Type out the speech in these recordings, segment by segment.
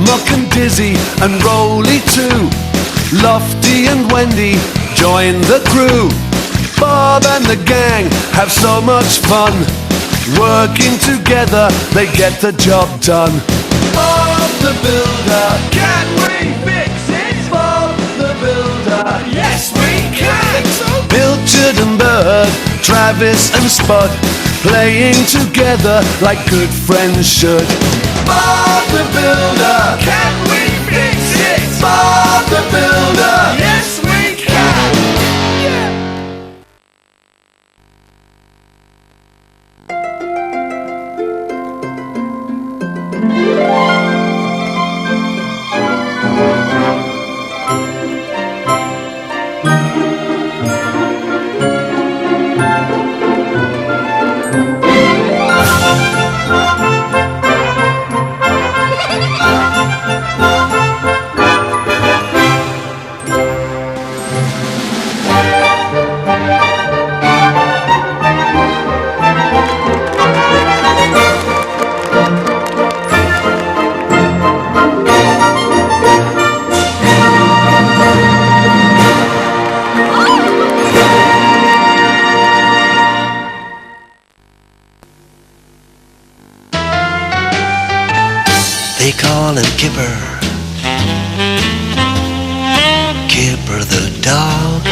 Muck and Dizzy and Rolly too. Lofty and Wendy join the crew. Bob and the gang have so much fun. Working together, they get the job done. Bob the Builder, can we fix it? Bob the Builder, yes we can! Pilchard and Bird, Travis and Spud, playing together like good friends should. Bob the Builder, can we fix it? Bob the Builder, yes we can! Yeah. They call him Kipper, Kipper the dog.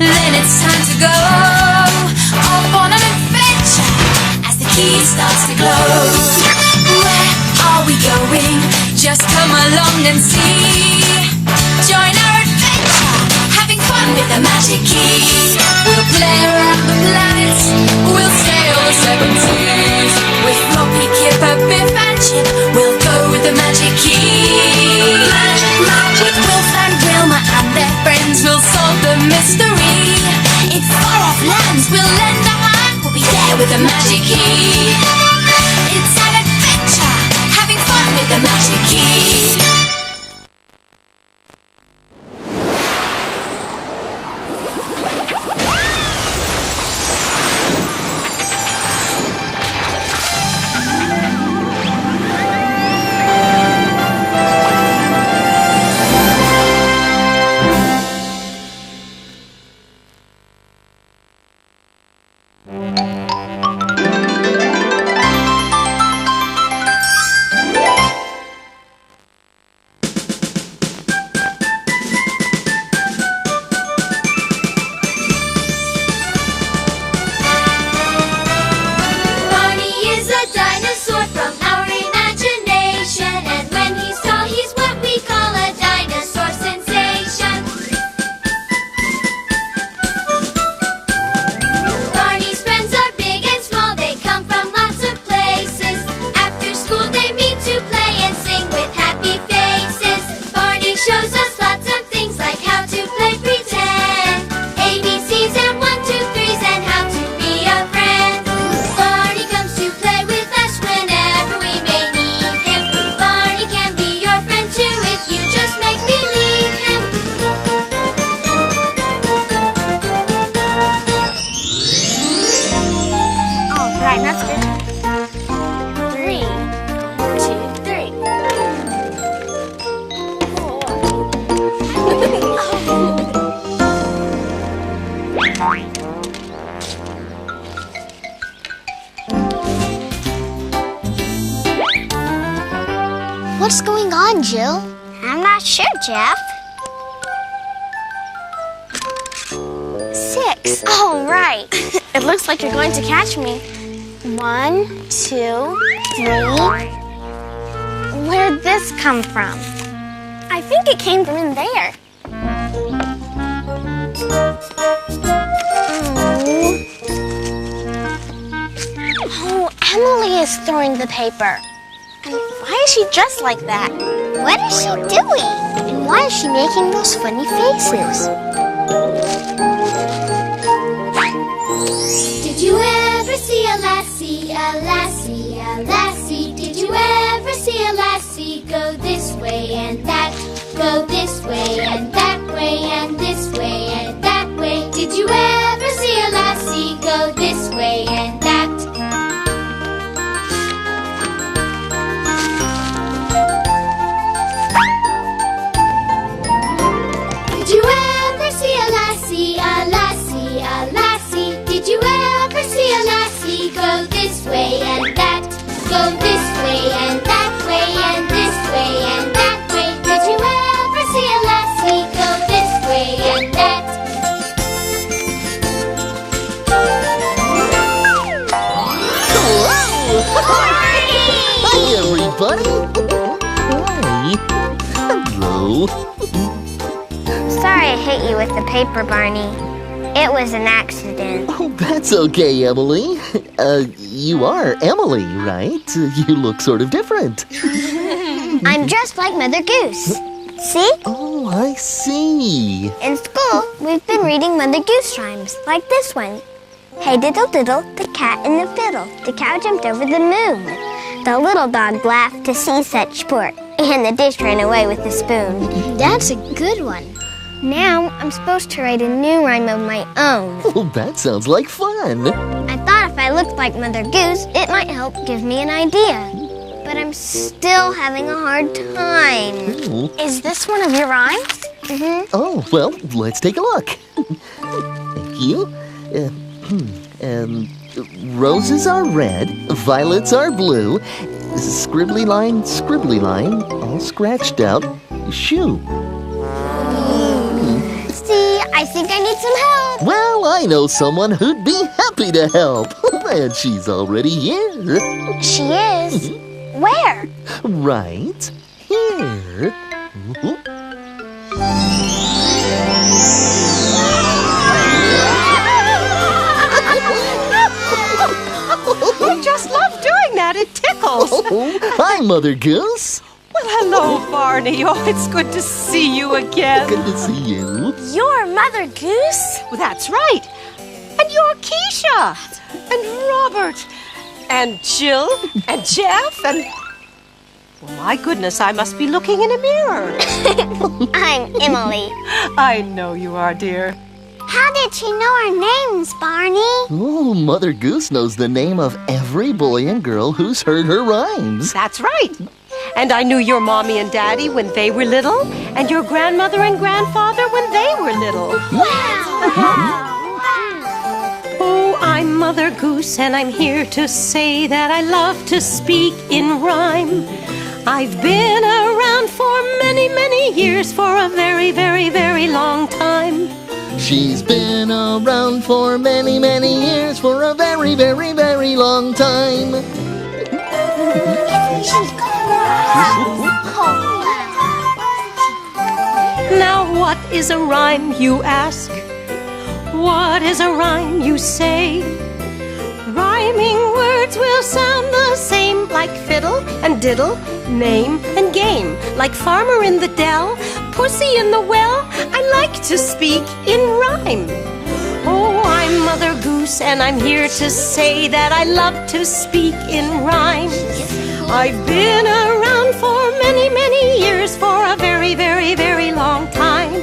Then it's time to go off on an adventure as the key starts to glow. Where are we going? Just come along and see. Join our adventure, having fun with the magic key. We'll play around the planets, we'll sail the seven seas. With Floppy, Kipper, Biff and Chip, we'll go with the magic key. Magic, magic. With Wilf and Wilma and their friends, we'll solve the mystery. In far-off lands, we'll lend a hand. We'll be there with the magic key. It's an adventure, having fun with the magic key. We What's going on, Jill? I'm not sure, Jeff. 6. Oh, right. It looks like you're going to catch me. 1, 2, 3. Where'd this come from? I think it came from in there. Oh, Emily is throwing the paper. And why is she dressed like that? What is she doing? And why is she making those funny faces? Did you ever see a lassie, a lassie, a lassie? Did you ever see a lassie go this way and that? Go this way and that way and this way and that way. Did you ever see a lassie go this way and that? Did you ever see a lassie, a lassie, a lassie? Did you ever see a lassie go this way and that? Go this way and that way and this way and that way. Did you ever see a lassie go this way and that? Hi, everybody. Hi. Hello. Sorry I hit you with the paper, Barney. It was an accident. Oh, that's okay, Emily. You are Emily, right? You look sort of different. I'm just like Mother Goose. See? Oh, I see. In school, we've been reading Mother Goose rhymes, like this one. Hey diddle diddle, the cat and the fiddle. The cow jumped over the moon. The little dog laughed to see such sport, and the dish ran away with the spoon. That's a good one. Now I'm supposed to write a new rhyme of my own. Oh, that sounds like fun. I thought if I looked like Mother Goose, it might help give me an idea. But I'm still having a hard time. Oh, Is this one of your rhymes? oh well, let's take a look. Thank you. Roses are red, violets are blue, scribbly line, all scratched out, shoe. See, I think I need some help. Well, I know someone who'd be happy to help. And she's already here. She is. Where? Right here. I just love doing that. It tickles. Oh, hi, Mother Goose. Well, hello, Barney. Oh, it's good to see you again. Good to see you. You're Mother Goose? Well, that's right. And you're Keesha. And Robert. And Jill. And Jeff. And... well, my goodness, I must be looking in a mirror. I'm Emily. I know you are, dear. How did she know our names, Barney? Oh, Mother Goose knows the name of every boy and girl who's heard her rhymes. That's right. And I knew your mommy and daddy when they were little, and your grandmother and grandfather when they were little. Oh, I'm Mother Goose, and I'm here to say that I love to speak in rhyme. I've been around for many, many years, for a very, very, very long time. She's been around for many, many years, for a very, very, very long time. Now what is a rhyme, you ask? What is a rhyme, you say? Rhyming words will sound the same, like fiddle and diddle, name and game. Like farmer in the dell, pussy in the well, I like to speak in rhyme. Oh, I'm Mother Goose, and I'm here to say that I love to speak in rhyme. I've been around for many, many years, for a very, very, very long time.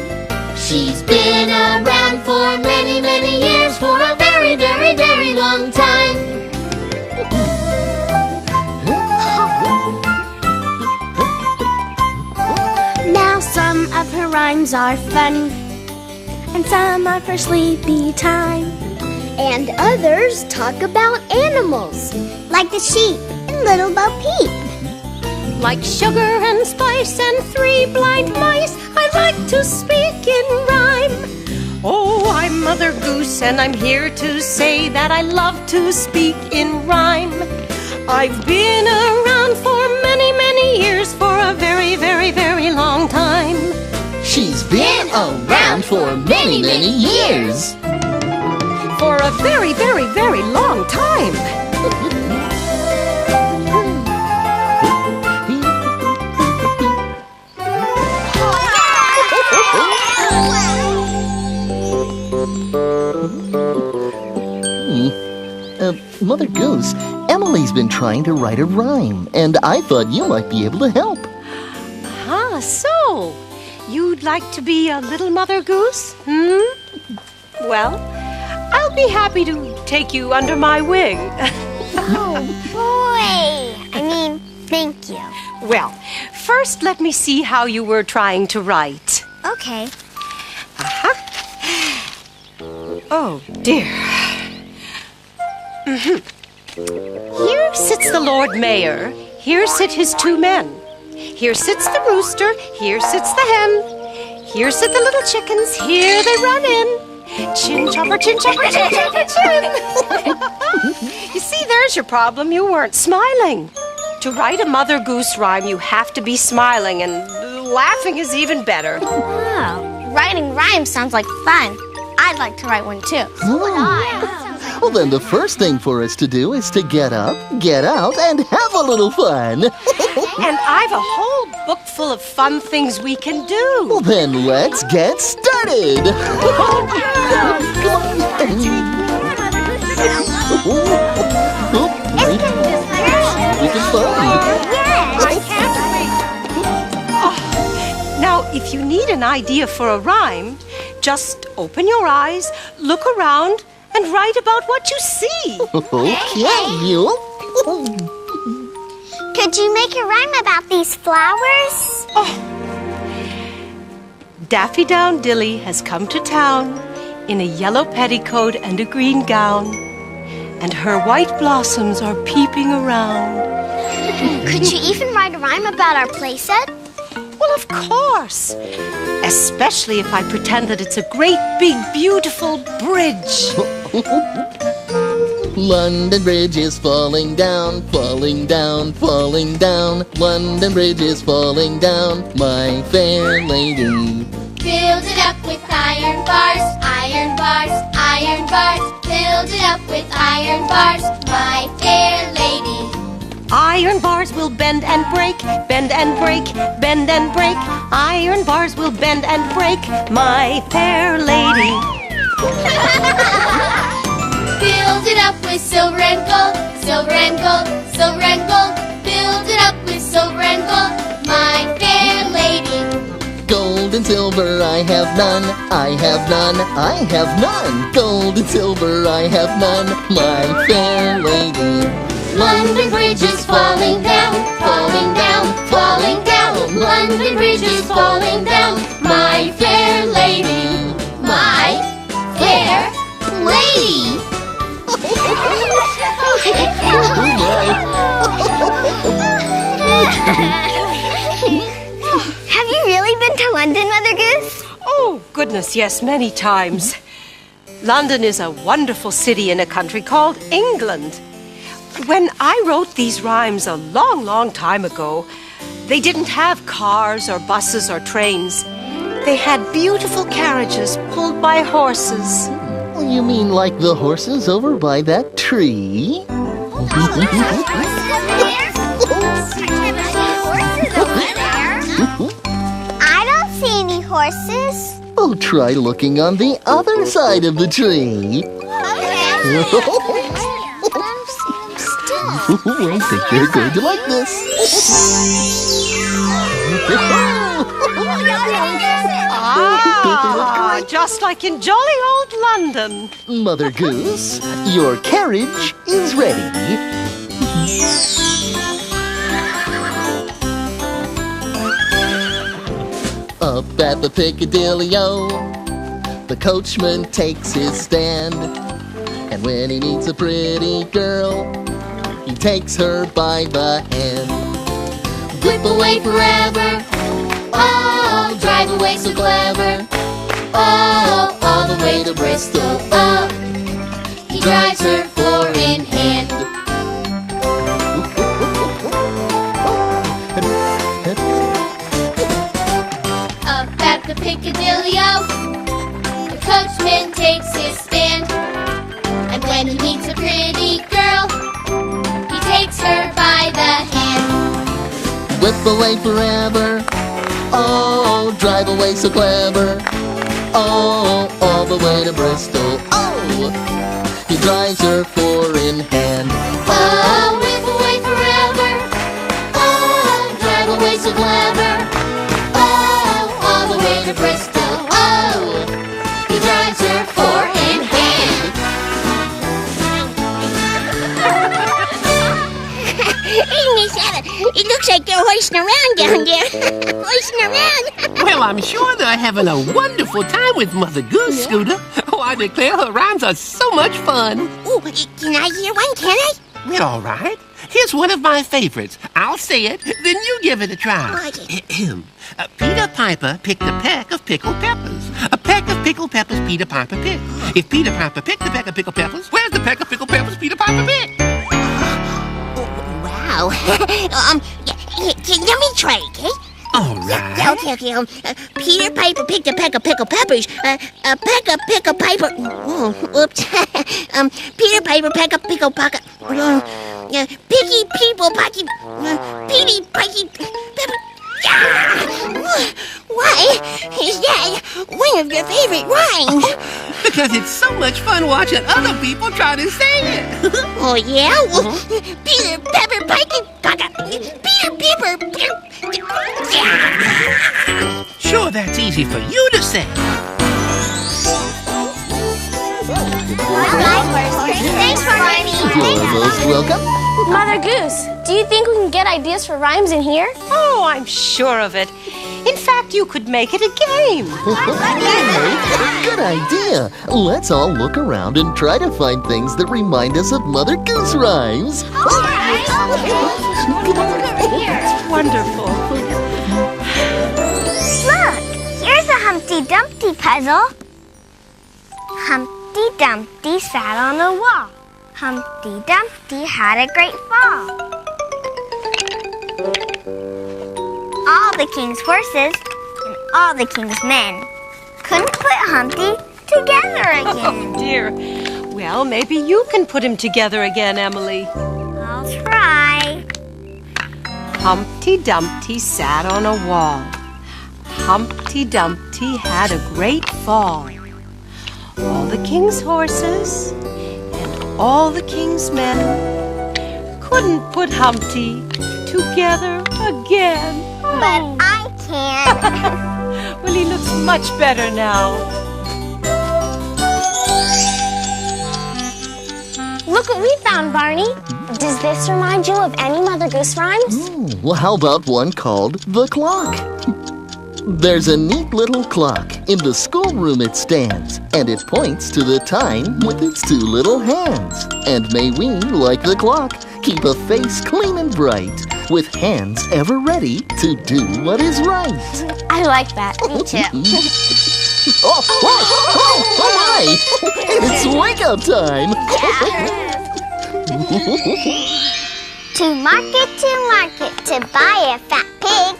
She's been around for many, many years, for a very, very, very long time. Now some of her rhymes are fun, and some are for sleepy time. And others talk about animals, Like the sheep and Little Bo Peep. like sugar and spice and three blind mice. I like to speak in rhyme. Oh, I'm Mother Goose, and I'm here to say that I love to speak in rhyme. I've been around for many, many years, for a very, very, very long time. She's been around for many, many years. For a very, very, very long time. Mother Goose, Emily's been trying to write a rhyme, and I thought you might be able to help. So you'd like to be a little Mother Goose? Well, I'll be happy to take you under my wing. Oh, boy. Thank you. Well, first let me see how you were trying to write. Okay. Oh, dear. Here sits the Lord Mayor. Here sit his two men. Here sits the rooster. Here sits the hen. Here sit the little chickens. Here they run in. Chin chopper, chin chopper, chin chopper, chin. You see, there's your problem. You weren't smiling. To write a Mother Goose rhyme, you have to be smiling, and laughing is even better. Wow. Writing rhymes sounds like fun. I'd like to write one too. So would I. Well, then the first thing for us to do is to get up, get out, and have a little fun. And I've a whole book full of fun things we can do. Well, then let's get started. Now, if you need an idea for a rhyme, just open your eyes, look around, and write about what you see. Okay, Mule. Could you make a rhyme about these flowers? Daffy Down Dilly has come to town in a yellow petticoat and a green gown, and her white blossoms are peeping around. Could you even write a rhyme about our playset? Well, of course. Especially if I pretend that it's a great, big, beautiful bridge. London Bridge is falling down, falling down, falling down. London Bridge is falling down, my fair lady. Build it up with iron bars, iron bars, iron bars. Build it up with iron bars, my fair lady. Iron bars will bend and break, bend and break, bend and break. Iron bars will bend and break, my fair lady. Build it up with silver and gold, silver and gold, silver and gold. Build it up with silver and gold, my fair lady. Gold and silver I have none, I have none, I have none. Gold and silver I have none, my fair lady. London Bridge is falling down, falling down, falling down. London Bridge is falling down, my fair lady, my fair lady. Have you really been to London, Mother Goose? Oh, goodness, yes, many times. London is a wonderful city in a country called England. When I wrote these rhymes a long, long time ago, they didn't have cars or buses or trains. They had beautiful carriages pulled by horses. You mean like the horses over by that tree? I don't see any horses. Oh, try looking on the other side of the tree. I think they're going to like this. Just like in jolly old London. Mother Goose, your carriage is ready. Up at the Piccadilly-o, the coachman takes his stand. And when he meets a pretty girl, he takes her by the hand. whip away forever. Oh, drive away so clever. Oh, all the way to Bristol. Oh, he drives her four in hand. Up at the Piccadilly-o, the coachman takes his stand. And when he meets a pretty girl, he takes her by the hand. Whip away forever. Oh, drive away so clever. Oh, all the way to Bristol. Oh, he drives her four in hand. Oh, whip away forever. Oh, drive away so clever. Oh, all the way to Bristol. Oh, he drives her four in hand. Hey, Miss Eva, it looks like they're hoisting around down there. Hoisting around. Well, I'm sure they're having a wonderful time with Mother Goose, Scooter. Oh, I declare her rhymes are so much fun. Ooh, can I hear one, can I? Well, all right. Here's one of my favorites. I'll say it, then you give it a try. Peter Piper picked a peck of pickled peppers. A peck of pickled peppers Peter Piper picked. If Peter Piper picked a peck of pickled peppers, where's the peck of pickled peppers Peter Piper picked? Wow. Let me try, okay? All right. Okay. Peter Piper picked a peck of pickled peppers. A peck of pickled Piper. Oops. Peter Piper peck of pickled pocket. Picky people pocky. Petey Picky pepper. Why is that one of your favorite rhymes? Because it's so much fun watching other people try to say it. Oh, yeah? Well, Peter Pepper Picky Pocket. Peter Pepper. Sure, that's easy for you to say. Thanks, Barney. You're most welcome. Mother Goose, do you think we can get ideas for rhymes in here? Oh, I'm sure of it. In fact, you could make it a game. Good idea. Let's all look around and try to find things that remind us of Mother Goose rhymes. Wonderful. Look, here's a Humpty Dumpty puzzle. Humpty Dumpty sat on a wall. Humpty Dumpty had a great fall. All the king's horses and all the king's men couldn't put Humpty together again. Oh, dear. Well, maybe you can put him together again, Emily. I'll try. Humpty Dumpty sat on a wall. Humpty Dumpty had a great fall. All the king's horses and all the king's men couldn't put Humpty together again. But I can. Well, he looks much better now. Look what we found, Barney. Does this remind you of any Mother Goose rhymes? Well, how about one called The Clock? There's a neat little clock. In the schoolroom it stands, and it points to the time with its two little hands. And may we, like the clock, keep a face clean and bright, with hands ever ready to do what is right. I like that. Me too. Oh my! It's wake-up time! To market, to buy a fat pig.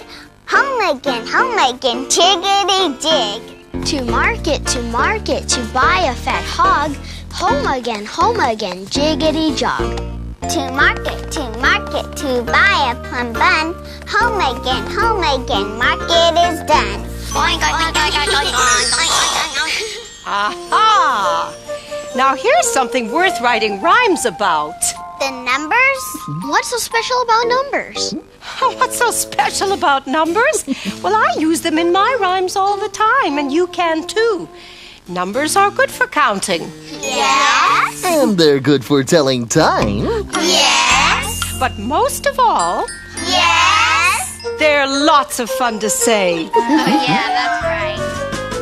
Home again, chickadee dig. To market, to buy a fat hog. Home again, jiggity jog. To market, to buy a plum bun. Home again, market is done. Aha! Now here's something worth writing rhymes about. The numbers? What's so special about numbers? What's so special about numbers? Well, I use them in my rhymes all the time, and you can too. Numbers are good for counting. Yes. And they're good for telling time. Yes. But most of all, Yes. they're lots of fun to say. Yeah, that's right.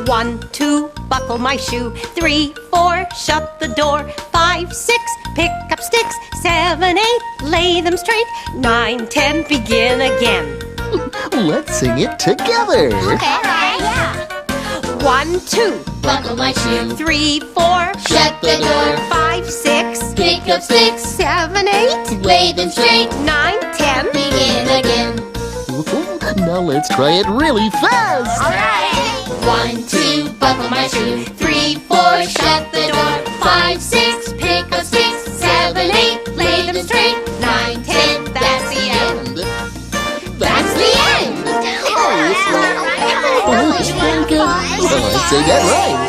1, 2, buckle my shoe. 3, 4, shut the door. 5, 6, pick up sticks. 7, 8, lay them straight. 9, 10, begin again. Let's sing it together. Okay, yeah. 1, 2, Buckle my shoe. 3, 4, Shut the door. 5, 6, Pick up sticks. 7, 8, Lay them straight. 9, 10. Begin again. Now let's try it really fast. 1, 2, buckle my shoe. 3, 4, shut the door. 5, 6, pick up sticks. 7, 8, lay them straight. 9, 10, that's the end. That's the end. Oh, it's very good. Well, I'd say that right.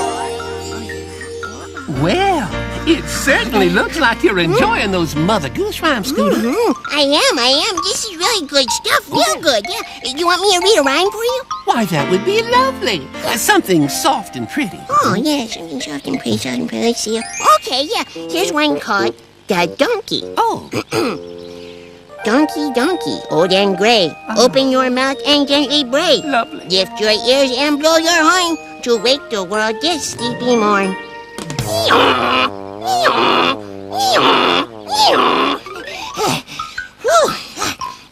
Well, it certainly looks like you're enjoying those Mother Goose rhymes, Scooter. I am. This is really good stuff. Real good, yeah. You want me to read a rhyme for you? Why, that would be lovely. Something soft and pretty. Oh, yeah, something soft and pretty. Let's see. Okay, yeah. Here's one called The Donkey. Oh, Donkey, donkey, old and gray. Open your mouth and gently bray. lovely. Lift your ears and blow your horn to wake the world this sleepy morn. Whew.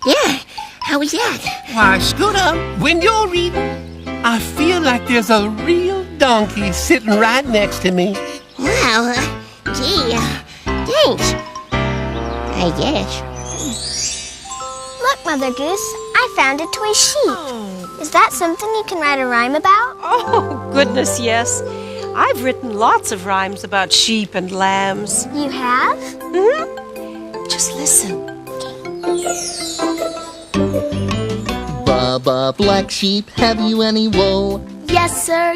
Yeah, how was that? Why, Scooter, when you're reading, I feel like there's a real donkey sitting right next to me. Wow, gee, thanks. I guess. Look, Mother Goose, I found a toy sheep. Is that something you can write a rhyme about? Oh, goodness, yes. I've written lots of rhymes about sheep and lambs. You have? Just listen. Baba, black sheep, have you any wool? Yes, sir,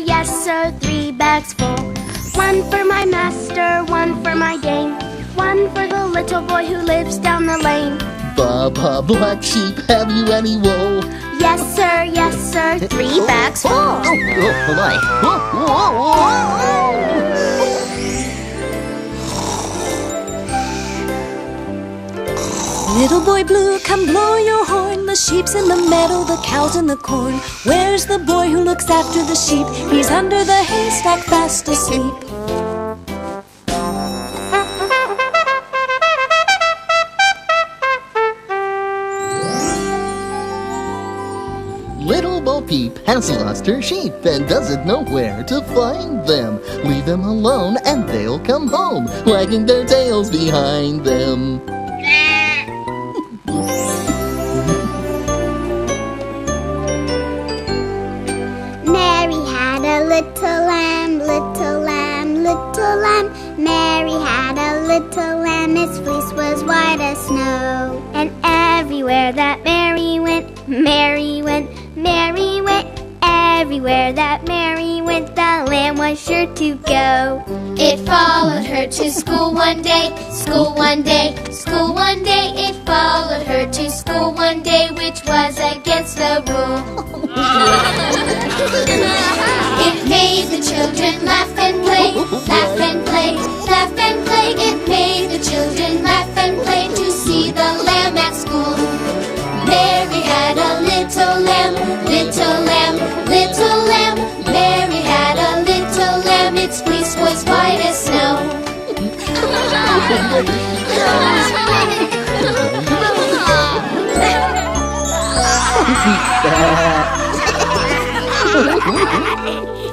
3 bags full. 1 for my master, 1 for my dame, 1 for the little boy who lives down the lane. Baba, black sheep, have you any wool? Yes, sir, 3 bags full. Oh, my. Little boy blue, come blow your horn. The sheep's in the meadow, the cow's in the corn. Where's the boy who looks after the sheep? He's under the haystack fast asleep. Little Bo Peep has lost her sheep and doesn't know where to find them. Leave them alone and they'll come home, wagging their tails behind them. Mary had a little lamb, little lamb, little lamb. Mary had a little lamb, its fleece was white as snow. And everywhere that Mary went, Mary went, Mary went. Everywhere that Mary went, the lamb was sure to go. It followed her to school one day, school one day, school one day. It followed her to school one day, which was against the rule. It made the children laugh and play, laugh and play, laugh and play. It made the children laugh and play to see the lamb at school. Mary had a little lamb, little lamb, little lamb. Mary had a little lamb, its fleece was white as snow.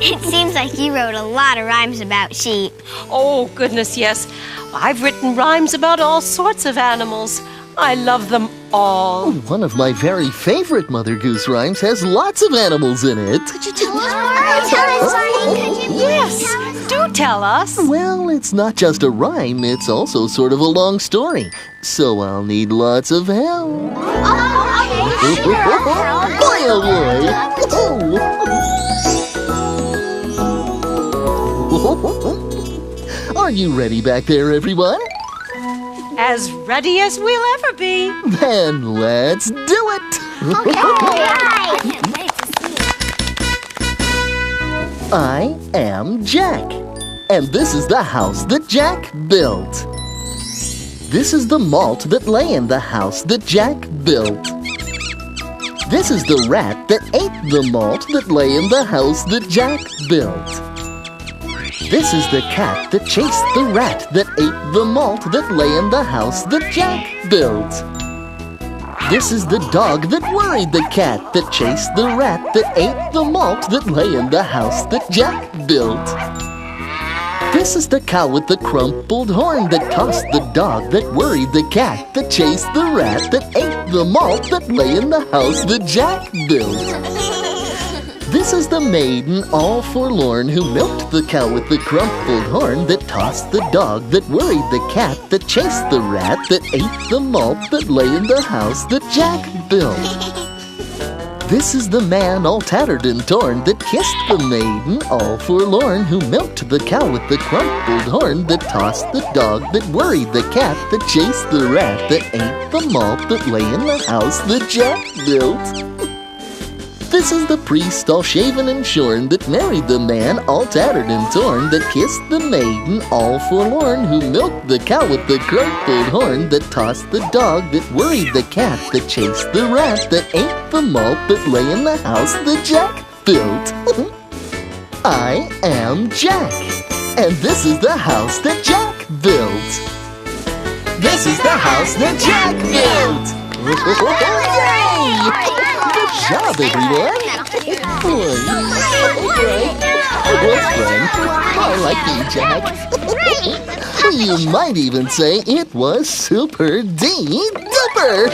It seems like you wrote a lot of rhymes about sheep. Oh, goodness, yes. I've written rhymes about all sorts of animals. I love them all. One of my very favorite Mother Goose rhymes has lots of animals in it. Could you tell us, Barney? Yes, do tell us. Well, it's not just a rhyme, it's also sort of a long story. So I'll need lots of help. Boy, oh boy! Are you ready back there, everyone? As ready as we'll ever be. Then let's do it! I am Jack, and this is the house that Jack built. This is the malt that lay in the house that Jack built. This is the rat that ate the malt that lay in the house that Jack built. This is the cat that chased the rat that ate the malt that lay in the house that Jack built. This is the dog that worried the cat, that chased the rat, that ate the malt that lay in the house that Jack built. This is the cow with the crumpled horn that tossed the dog, that worried the cat, that chased the rat, that ate the malt that lay in the house that Jack built. This is the maiden all forlorn who milked the cow with the crumpled horn, that tossed the dog, that worried the cat, that chased the rat, that ate the malt that lay in the house that Jack built. This is the man all tattered and torn that kissed the maiden all forlorn who milked the cow with the crumpled horn, that tossed the dog, that worried the cat, that chased the rat, that ate the malt that lay in the house that Jack built. This is the priest all shaven and shorn that married the man all tattered and torn, that kissed the maiden all forlorn who milked the cow with the crumpled horn, that tossed the dog, that worried the cat, that chased the rat, that ate the malt that lay in the house that Jack built. I am Jack, and this is the house that Jack built. This is the house that Jack built. Yay! Good job, everyone! Well, friend, I like you, Jack. You might even say it was super duper.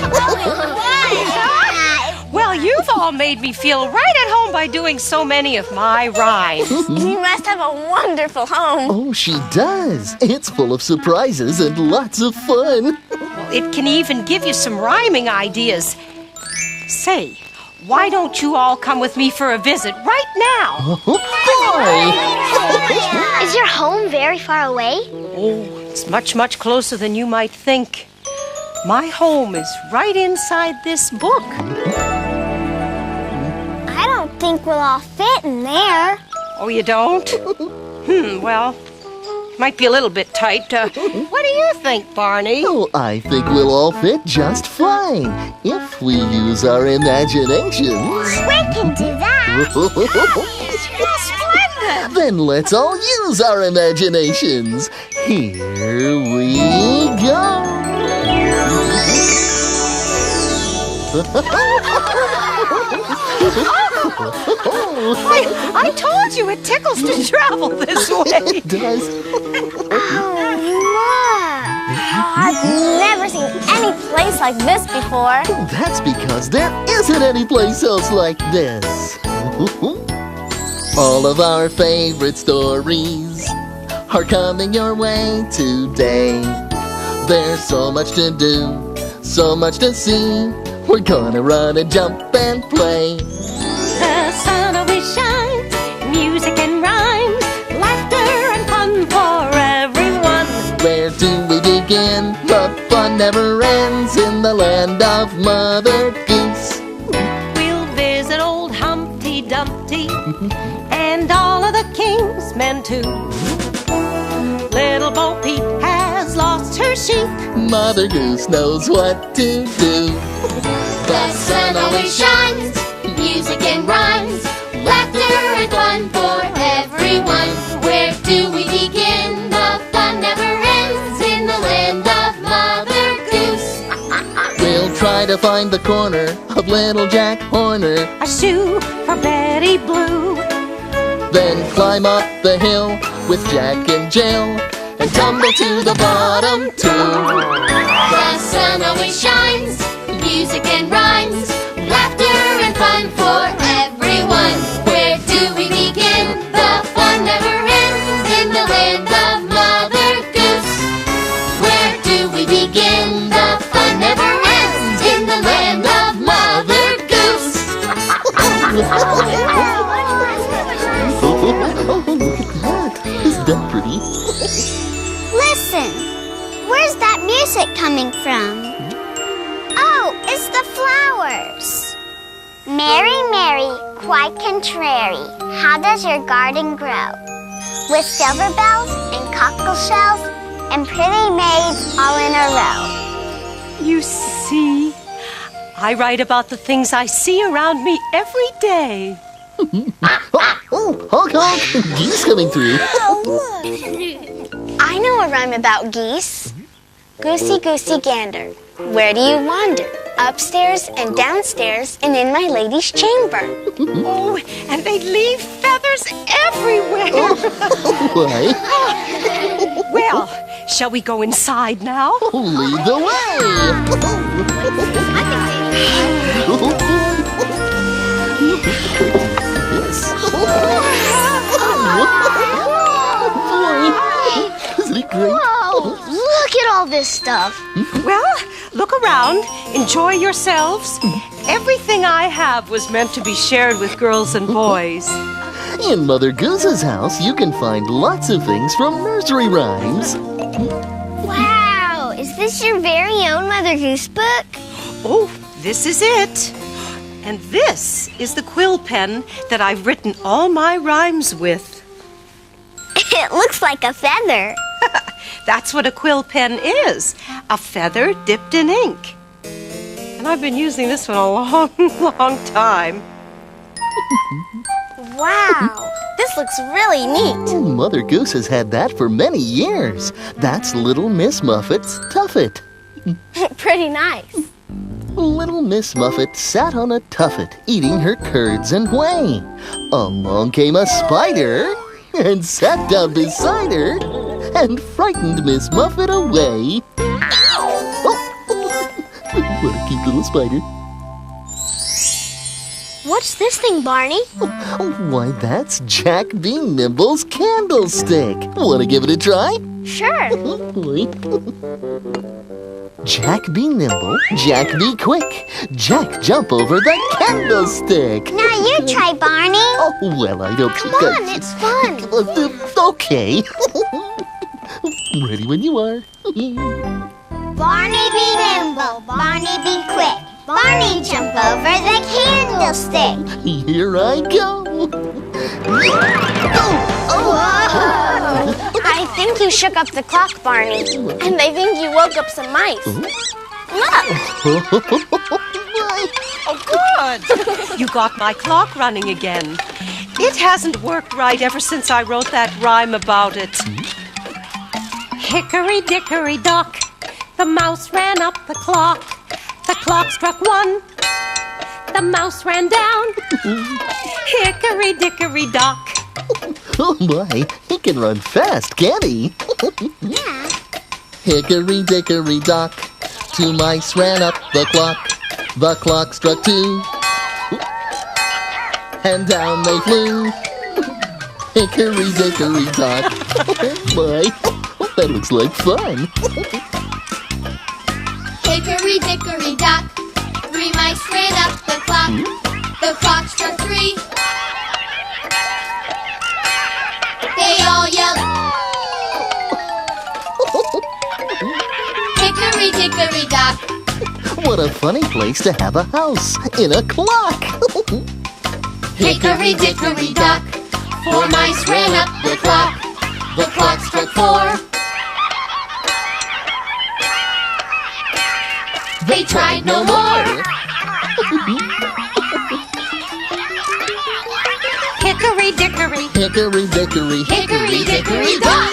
Well, you've all made me feel right at home by doing so many of my rhymes. You must have a wonderful home. Oh, she does. It's full of surprises and lots of fun. It can even give you some rhyming ideas. Say, why don't you all come with me for a visit right now? Is your home very far away? Oh, it's much, much closer than you might think. My home is right inside this book. I don't think we'll all fit in there. Oh, you don't? Well, might be a little bit tight. What do you think, Barney? Oh, I think we'll all fit just fine if we use our imaginations. We can do that. Splendid! Then let's all use our imaginations. Here we go. I told you it tickles to travel this way. It does. Oh, look. I've never seen any place like this before. That's because there isn't any place else like this. All of our favorite stories are coming your way today. There's so much to do, so much to see. We're gonna run and jump and play. The sun always shines, music and rhymes, laughter and fun for everyone. Where do we begin? The fun never ends in the land of Mother Goose. We'll visit old Humpty Dumpty and all of the king's men too. Little Bo Peep has lost her sheep. Mother Goose knows what to do. The sun always shines, music and rhymes, laughter and fun for everyone. Where do we begin? The fun never ends in the land of Mother Goose. We'll try to find the corner of Little Jack Horner, A shoe for Betty Blue. then climb up the hill with Jack and Jill and tumble to the bottom too. The sun always shines, music and rhymes, laughter and fun for everyone. Where do we begin? The fun never ends in the land of Mother Goose. Where do we begin? The fun never ends in the land of Mother Goose. Oh, look at that. Isn't that pretty? Listen, where's that music coming from? Oh, it's the flowers. Mary, Mary, quite contrary, how does your garden grow? With silver bells and cockle shells and pretty maids all in a row. You see, I write about the things I see around me every day. Oh, honk honk, geese coming through. I know a rhyme about geese. Goosey, goosey, gander, where do you wander? upstairs and downstairs and in my lady's chamber. Oh, and they leave feathers everywhere. Why? Well, shall we go inside now? Lead the way! Isn't it great? Whoa, look at all this stuff. Well, look around. Enjoy yourselves. Everything I have was meant to be shared with girls and boys. In Mother Goose's house, you can find lots of things from nursery rhymes. Wow, is this your very own Mother Goose book? Oh, this is it. And this is the quill pen that I've written all my rhymes with. It looks like a feather. That's what a quill pen is, a feather dipped in ink. And I've been using this one a long, long time. Wow, this looks really neat. Mother Goose has had that for many years. That's Little Miss Muffet's tuffet. Pretty nice. Little Miss Muffet sat on a tuffet, eating her curds and whey. Along came a spider and sat down beside her and frightened Miss Muffet away. Oh, what a cute little spider. What's this thing, Barney? Why, that's Jack B. Nimble's candlestick. Want to give it a try? Sure. Jack be nimble, Jack be quick. Jack jump over the candlestick. Now you try, Barney. Oh, well, I don't Come think on, it's fun. Okay. Ready when you are. Barney be nimble, Barney be quick. Barney jump over the candlestick. Here I go. Whoa! I think you shook up the clock, Barney. And I think you woke up some mice. Look! Oh, good. You got my clock running again. It hasn't worked right ever since I wrote that rhyme about it. Hickory dickory dock, the mouse ran up the clock. The clock struck 1. The mouse ran down. Hickory dickory dock. Oh my, he can run fast, can't he? Yeah. Hickory dickory dock, 2 mice ran up the clock. The clock struck 2, and down they flew. Hickory dickory dock. My, that looks like fun. Hickory dickory dock, 3 mice ran up the clock. The clock struck 3. They all yelled, hickory dickory dock. What a funny place to have a house, in a clock. Hickory dickory dock, 4 mice ran up the clock. The clock struck 4. They tried no more. Hickory dickory. Hickory dickory. Hickory dickory dock.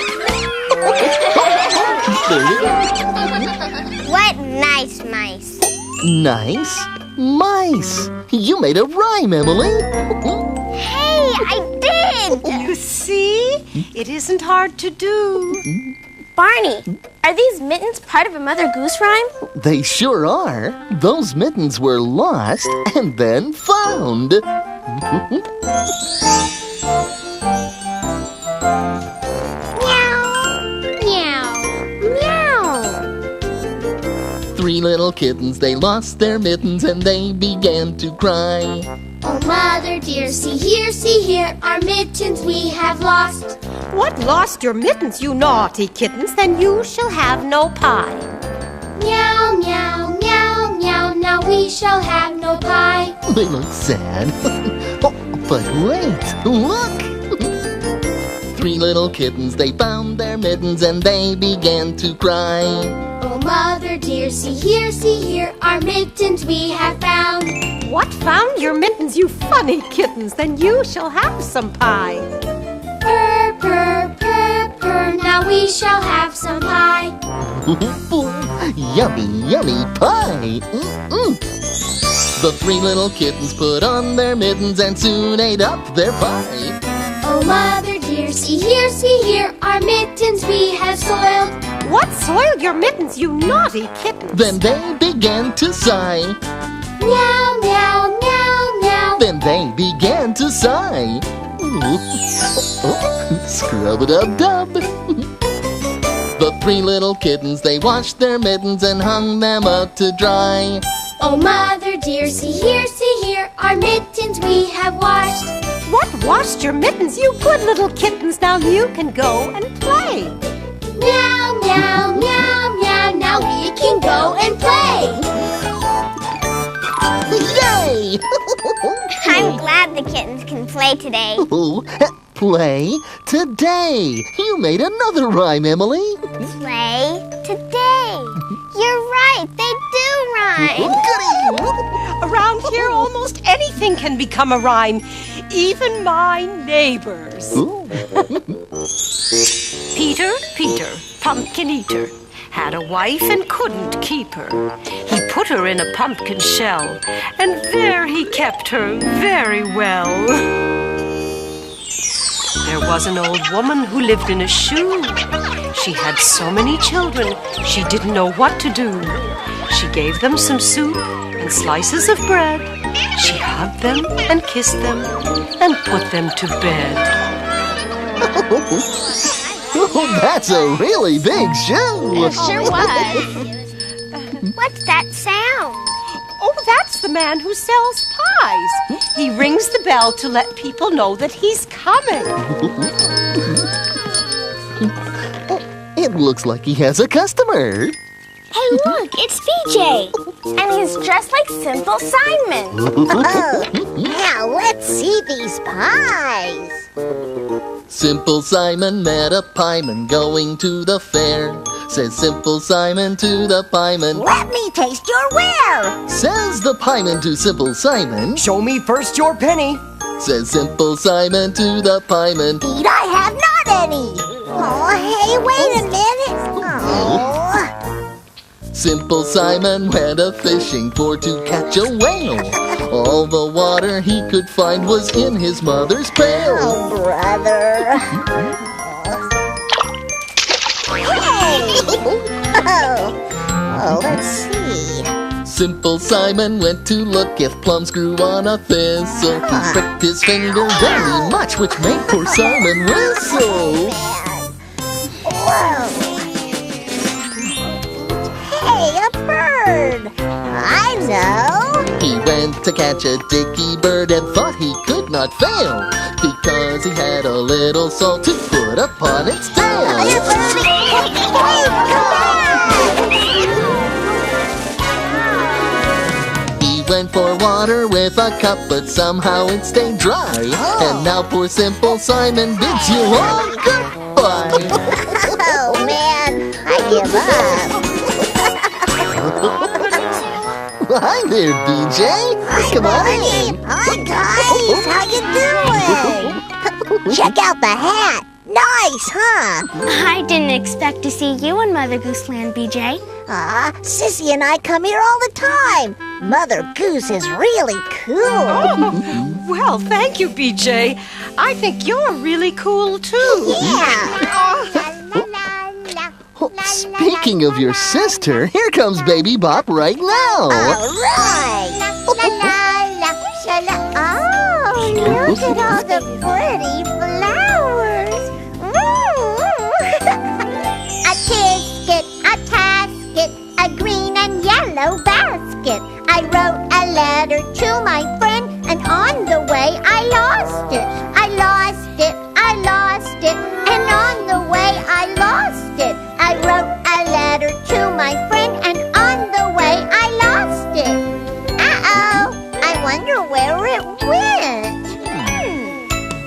What nice mice. Nice mice. You made a rhyme, Emily. Hey, I did! You see? It isn't hard to do. Barney, are these mittens part of a Mother Goose rhyme? They sure are. Those mittens were lost and then found. Meow, meow. 3 little kittens, they lost their mittens and they began to cry. Oh, mother dear, see here, our mittens we have lost. What, lost your mittens, you naughty kittens? Then you shall have no pie. Meow, meow, meow, meow, now we shall have no pie. They look sad. Oh, but wait, look! 3 little kittens, they found their mittens and they began to cry. Oh, mother dear, see here, our mittens we have found. What, found your mittens, you funny kittens? Then you shall have some pie. Purr, purr, purr, purr, now now we shall have some pie. Yummy, yummy pie! The three little kittens put on their mittens and soon ate up their pie. Oh, mother dear, see here, our mittens we have soiled. What soiled your mittens, you naughty kittens? Then they began to sigh. Meow, meow, meow, meow. Then they began to sigh. Scrub-a-dub-dub. The three little kittens, they washed their mittens and hung them up to dry. Oh, mother dear, see here, our mittens we have washed. What washed your mittens, you good little kittens? Now you can go and play. Meow, meow, meow, meow, now we can go and play. Yay! I'm glad the kittens can play today. Play today. You made another rhyme, Emily. Play today. You're right, they do rhyme. Goody! Around here, almost anything can become a rhyme, even my neighbors. Peter, pumpkin eater, had a wife and couldn't keep her. He put her in a pumpkin shell, and there he kept her very well. There was an old woman who lived in a shoe. She had so many children, she didn't know what to do. She gave them some soup and slices of bread. She hugged them and kissed them and put them to bed. Oh, that's a really big shoe. It sure was. What's that sound? Oh, that's the man who sells pies. He rings the bell to let people know that he's coming. It looks like he has a customer. Hey, look, it's BJ. And he's dressed like Simple Simon. Now let's see these pies. Simple Simon met a pieman going to the fair. Says Simple Simon to the pieman, Let me taste your ware. says the pieman to Simple Simon. Show me first your penny. Says Simple Simon to the pieman. Indeed, I have not any. Oh, hey, wait a minute. Oh. Simple Simon went a-fishing for to catch a whale. All the water he could find was in his mother's pail. Oh, brother. Oh, let's see. Simple Simon went to look if plums grew on a thistle. He pricked his finger very much, which made poor Simon whistle. Whoa. Hey, a bird. I know. He went to catch a dicky bird and thought he could not fail, because he had a little salt to put upon its tail. Here, birdie. Hey, come back. He went for water with a cup, but somehow it stayed dry. And now poor Simple Simon bids you all goodbye. Oh, man, I give up. Hi there, BJ. Come on in. Hi, guys. How you doing? Check out the hat. Nice, huh? I didn't expect to see you in Mother Goose Land, BJ. Sissy and I come here all the time. Mother Goose is really cool. Oh, well, thank you, BJ. I think you're really cool, too. Yeah. Speaking of your sister, here comes Baby Bop right now. All right. Oh, look at all the pretty flowers. A tisket, a tasket, a green and yellow basket. I wrote a letter to my friend, and on the way I lost it. I lost it, I lost it, and on the way I lost it. I wrote a letter to my friend, and on the way I lost it. Uh-oh, I wonder where it went.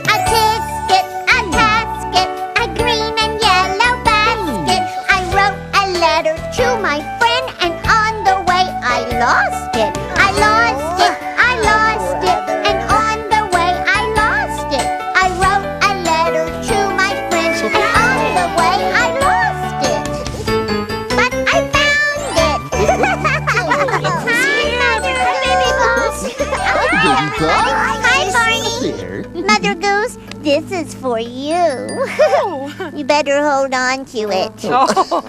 A tisket, a tasket, a green and yellow basket. I wrote a letter to my friend, and on the way I lost it. I lost it, I lost it, and on the way I lost it. I wrote a letter to my friend, and on the way I Hi, Barney. There. Mother Goose, this is for you. You better hold on to it. Oh,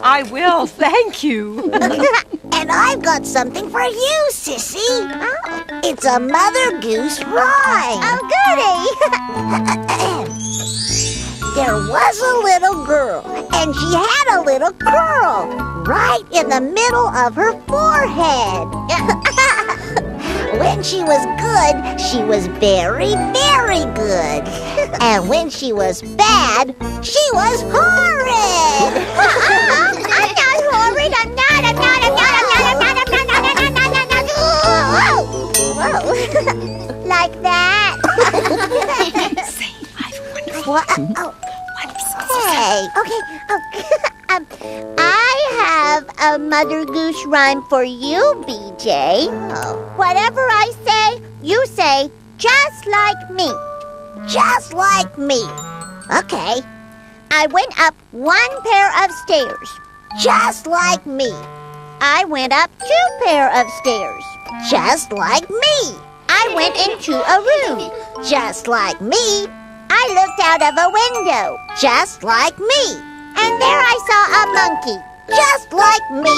I will, thank you. And I've got something for you, Sissy. Oh. It's a Mother Goose rhyme. Oh, goody. There was a little girl, and she had a little curl right in the middle of her forehead. When she was good, she was very, very good. And when she was bad, she was horrid. I'm not horrid. I'm not. Whoa. Like that. Say, I've wonderful. What? Oh. Hey. Okay. I have a Mother Goose rhyme for you, BJ. Whatever I say, you say just like me. Just like me. Okay. I went up one pair of stairs. Just like me. I went up 2 pair of stairs. Just like me. I went into a room. Just like me. I looked out of a window. Just like me. And there I saw a monkey. Just like me.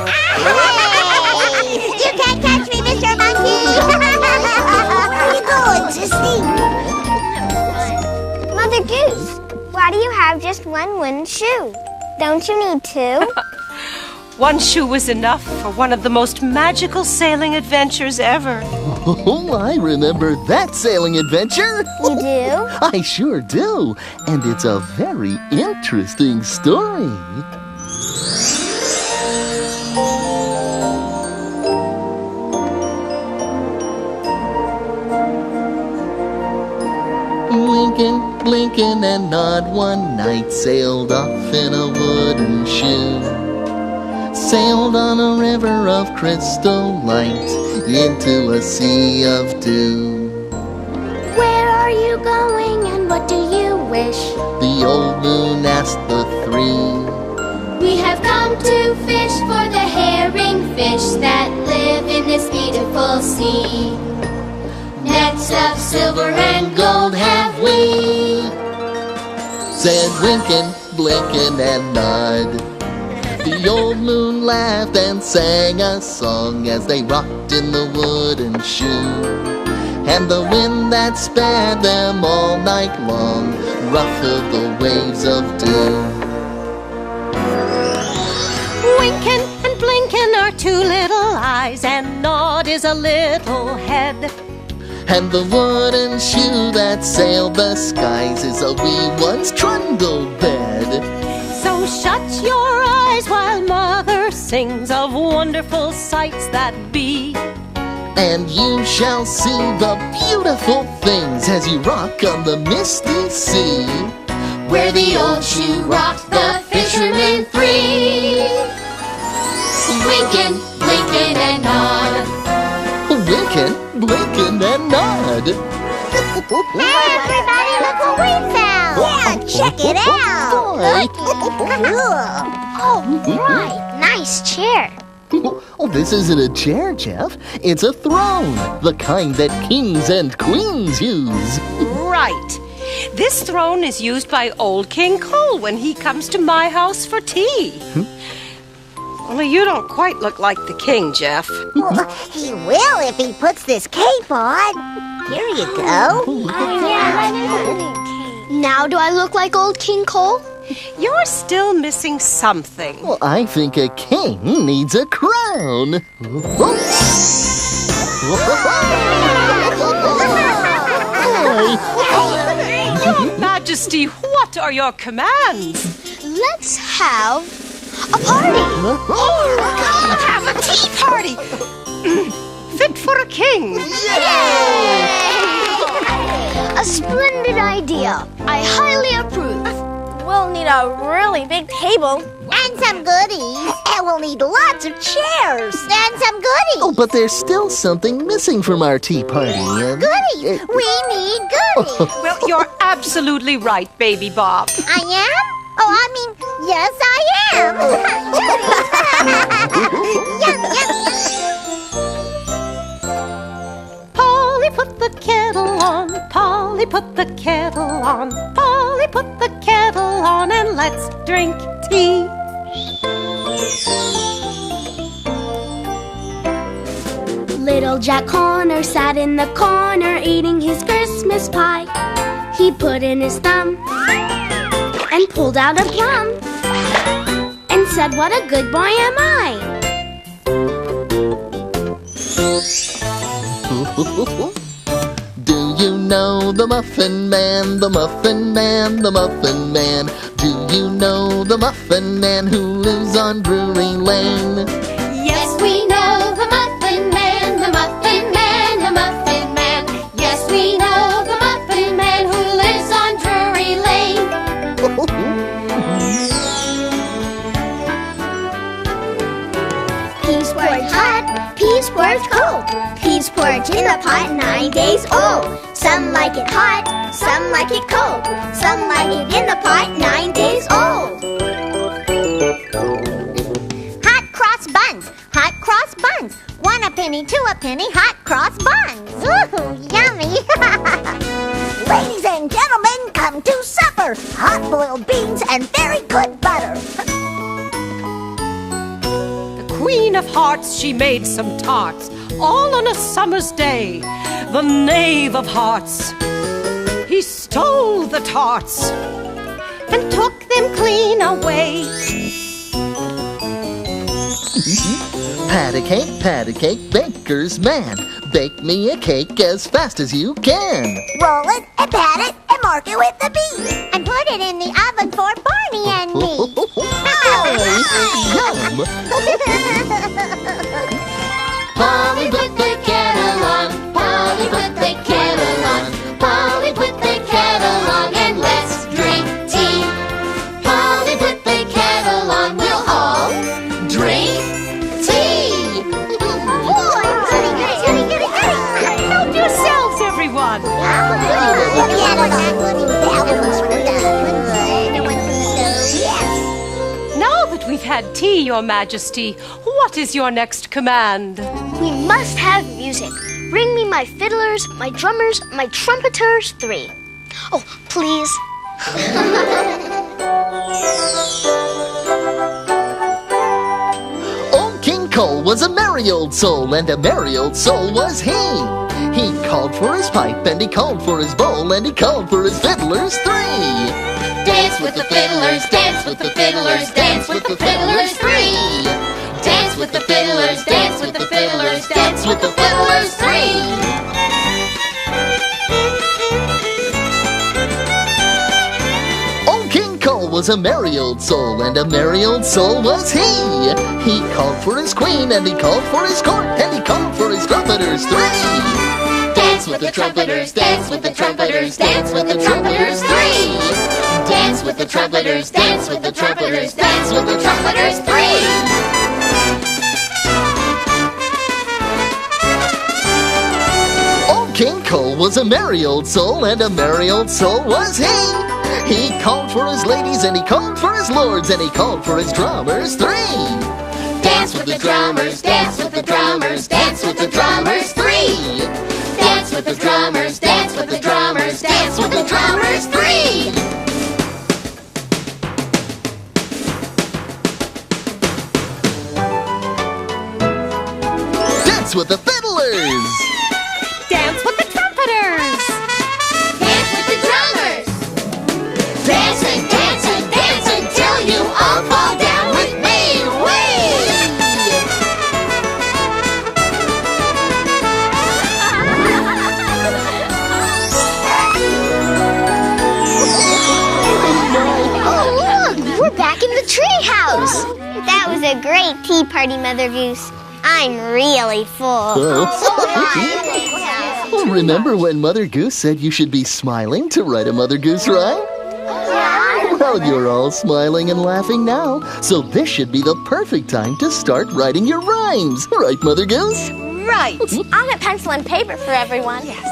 Hey! You can't catch me, Mr. Monkey! Where are you going, Sissy? Mother Goose, why do you have just one wooden shoe? Don't you need 2? One shoe was enough for one of the most magical sailing adventures ever. Oh, I remember that sailing adventure. You do? I sure do. And it's a very interesting story. Winkin', blinkin', and Nod one night sailed off in a wooden shoe. Sailed on a river of crystal light into a sea of dew. Where are you going and what do you wish? The old moon asked the 3. We have come to fish for the herring fish that live in this beautiful sea. Nets of silver and gold have we, said Winkin', Blinkin', and Nod. The old moon laughed and sang a song as they rocked in the wooden shoe. And the wind that sped them all night long ruffled the waves of dew. Winkin' and blinkin' are 2 little eyes, and Nod is a little head. And the wooden shoe that sailed the skies is a wee one's trundle bed. So shut your eyes while Mother sings of wonderful sights that be. And you shall see the beautiful things as you rock on the misty sea, where the old shoe rocked the fishermen 3. Winkin', blinkin', and Nod. Winkin', blinkin', and Nod. Hey, everybody, look what we found! Yeah, check it out! Oh, right. Nice chair. Oh, this isn't a chair, Jeff. It's a throne, the kind that kings and queens use. Right. This throne is used by old King Cole when he comes to my house for tea. Only you don't quite look like the king, Jeff. Well, he will if he puts this cape on. Here you go. Now do I look like old King Cole? You're still missing something. Well, I think a king needs a crown. Your Majesty, what are your commands? Let's have a party. Have a tea party. Fit for a king. A splendid idea. I highly approve. We'll need a really big table. And some goodies. And we'll need lots of chairs. And some goodies. Oh, but there's still something missing from our tea party. Goodies. We need goodies. Well, you're absolutely right, Baby Bob. I am? Oh, I mean, yes, I am. Yum, yum. Paul Polly, put the kettle on. Polly, put the kettle on. Polly, put the kettle on, and let's drink tea. Little Jack Horner sat in the corner eating his Christmas pie. He put in his thumb and pulled out a plum and said, "What a good boy am I." Do you know the Muffin Man, the Muffin Man, the Muffin Man? Do you know the Muffin Man who lives on Drury Lane? Yes, we know the Muffin Man, the Muffin Man, the Muffin Man. Yes, we know the Muffin Man who lives on Drury Lane. Peas porridge hot, peas porridge cold. Peas porridge in the pot, 9 days old. Some like it hot, some like it cold. Some like it in the pot, 9 days old. Hot cross buns, hot cross buns. 1 a penny, 2 a penny, hot cross buns. Ooh, yummy. Ladies and gentlemen, come to supper. Hot boiled beans and very good butter. Queen of Hearts, she made some tarts, all on a summer's day. The Knave of Hearts, he stole the tarts and took them clean away. Pat a cake, baker's man. Bake me a cake as fast as you can. Roll it and pat it and mark it with a B. And put it in the oven for Barney and me. Yum! Polly, put the kettle on. Polly, put the kettle on. Polly, put the kettle on, and let's drink tea. Polly, put the kettle on. We'll all drink tea. Help yourselves, everyone. Now that we've had tea, Your Majesty, what is your next command? We must have music. Bring me my fiddlers, my drummers, my trumpeters, 3. Oh, please. Old King Cole was a merry old soul, and a merry old soul was he. He called for his pipe, and he called for his bowl, and he called for his fiddlers, 3. Dance with the fiddlers, dance with the fiddlers, dance with the fiddlers, 3. Dance with the fiddlers, dance with the fiddlers, dance with the fiddlers, 3. Old King Cole was a merry old soul, and a merry old soul was he. He called for his queen, and he called for his court, and he called for his trumpeters, 3. Dance with the trumpeters, dance with the trumpeters, dance with the trumpeters, 3. Dance with the trumpeters, dance with the trumpeters, dance with the trumpeters, 3. Old King Cole was a merry old soul, and a merry old soul was he. He called for his ladies, and he called for his lords, and he called for his drummers, 3. Dance with the drummers, dance with the drummers, dance with the drummers, 3. Dance with the drummers, dance with the drummers, dance with the drummers, 3. Dance with the fiddlers! Dance with the trumpeters! Dance with the drummers! Dance and dance and dance until you all fall down with me! Oh, look! We're back in the treehouse! That was a great tea party, Mother Goose. I'm really full. Well, remember when Mother Goose said you should be smiling to write a Mother Goose rhyme? Well, you're all smiling and laughing now, so this should be the perfect time to start writing your rhymes. Right, Mother Goose? Right. I'll get pencil and paper for everyone. Yes.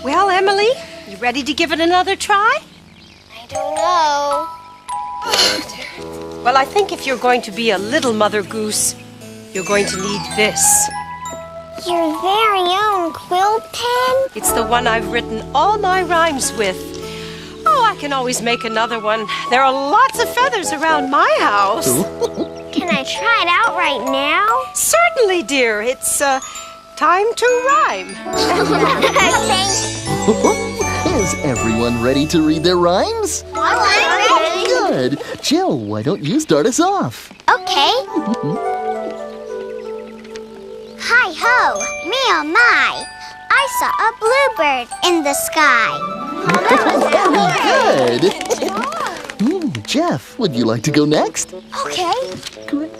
Well, Emily, you ready to give it another try? I don't know. Well, I think if you're going to be a little Mother Goose, you're going to need this. Your very own quill old pen? It's the one I've written all my rhymes with. Oh, I can always make another one. There are lots of feathers around my house. Can I try it out right now? Certainly, dear. It's time to rhyme. Is everyone ready to read their rhymes? Alright. Good. Jill, why don't you start us off? Okay. Hi-ho, me oh my. I saw a bluebird in the sky. Very good. Jeff, would you like to go next? Okay. Great.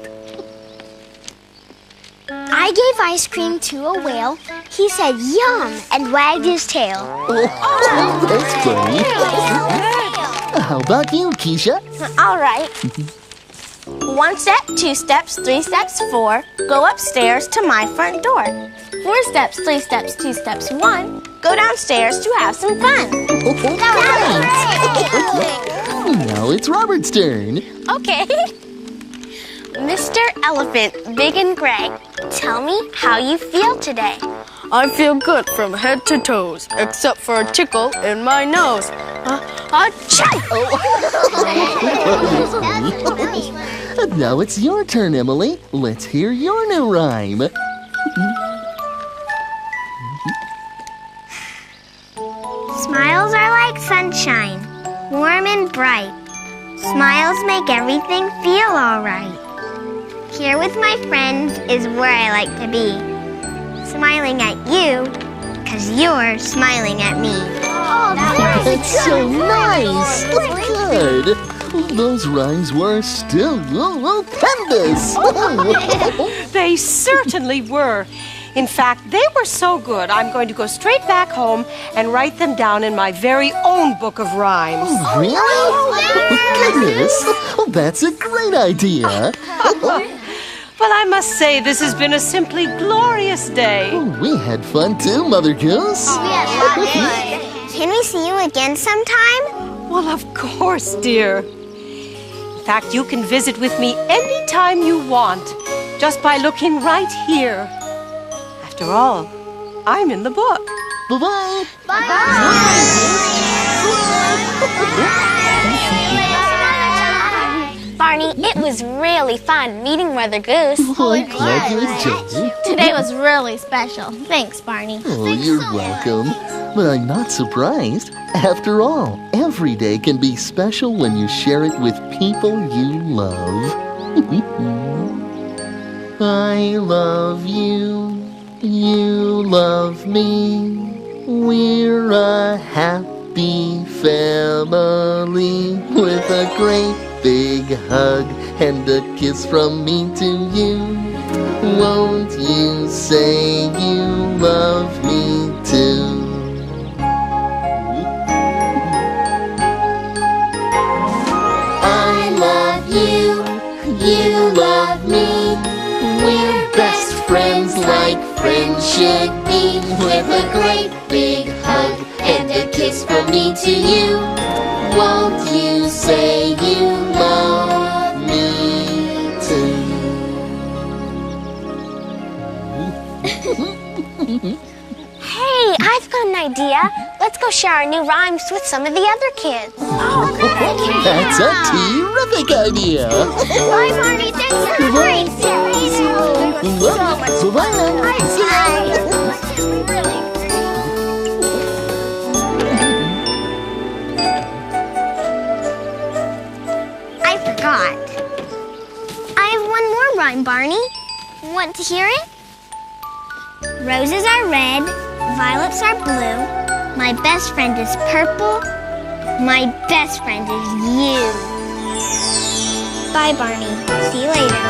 I gave ice cream to a whale. He said yum and wagged his tail. Oh, that's funny. How about you, Keesha? All right. 1 step, 2 steps, 3 steps, 4. Go upstairs to my front door. 4 steps, 3 steps, 2 steps, 1. Go downstairs to have some fun. Now it's Robert's turn. Okay. Mr. Elephant, big and gray, tell me how you feel today. I feel good from head to toes, except for a tickle in my nose. Now it's your turn, Emily. Let's hear your new rhyme. Smiles are like sunshine, warm and bright. Smiles make everything feel all right. Here with my friends is where I like to be. Smiling at you, 'cause you're smiling at me. Oh, that's so nice. Good. Those rhymes were stupendous. They certainly were. In fact, they were so good, I'm going to go straight back home and write them down in my very own book of rhymes. Really? Goodness. That's a great idea. Well, I must say, this has been a simply glorious day. We had fun too, Mother Goose. Can we see you again sometime? Well, of course, dear. In fact, you can visit with me anytime you want, just by looking right here. After all, I'm in the book. Bye-bye. Barney, it was really fun meeting Mother Goose. I'm glad you enjoyed it. Today was really special. Thanks, Barney. Oh, you're welcome. But I'm not surprised. After all, every day can be special when you share it with people you love. I love you. You love me. We're a happy family with a great big hug and a kiss from me to you. Won't you say you love me too? I love you, you love me. We're best friends like friends should be, with a great big hug and a kiss from me to you. Won't you say you love me too? Hey, I've got an idea. Let's go share our new rhymes with some of the other kids. That's a terrific idea. Bye, Barney. Thanks for the great series. I forgot. I have one more rhyme, Barney. Want to hear it? Roses are red, violets are blue. My best friend is purple. My best friend is you. Bye, Barney. See you later.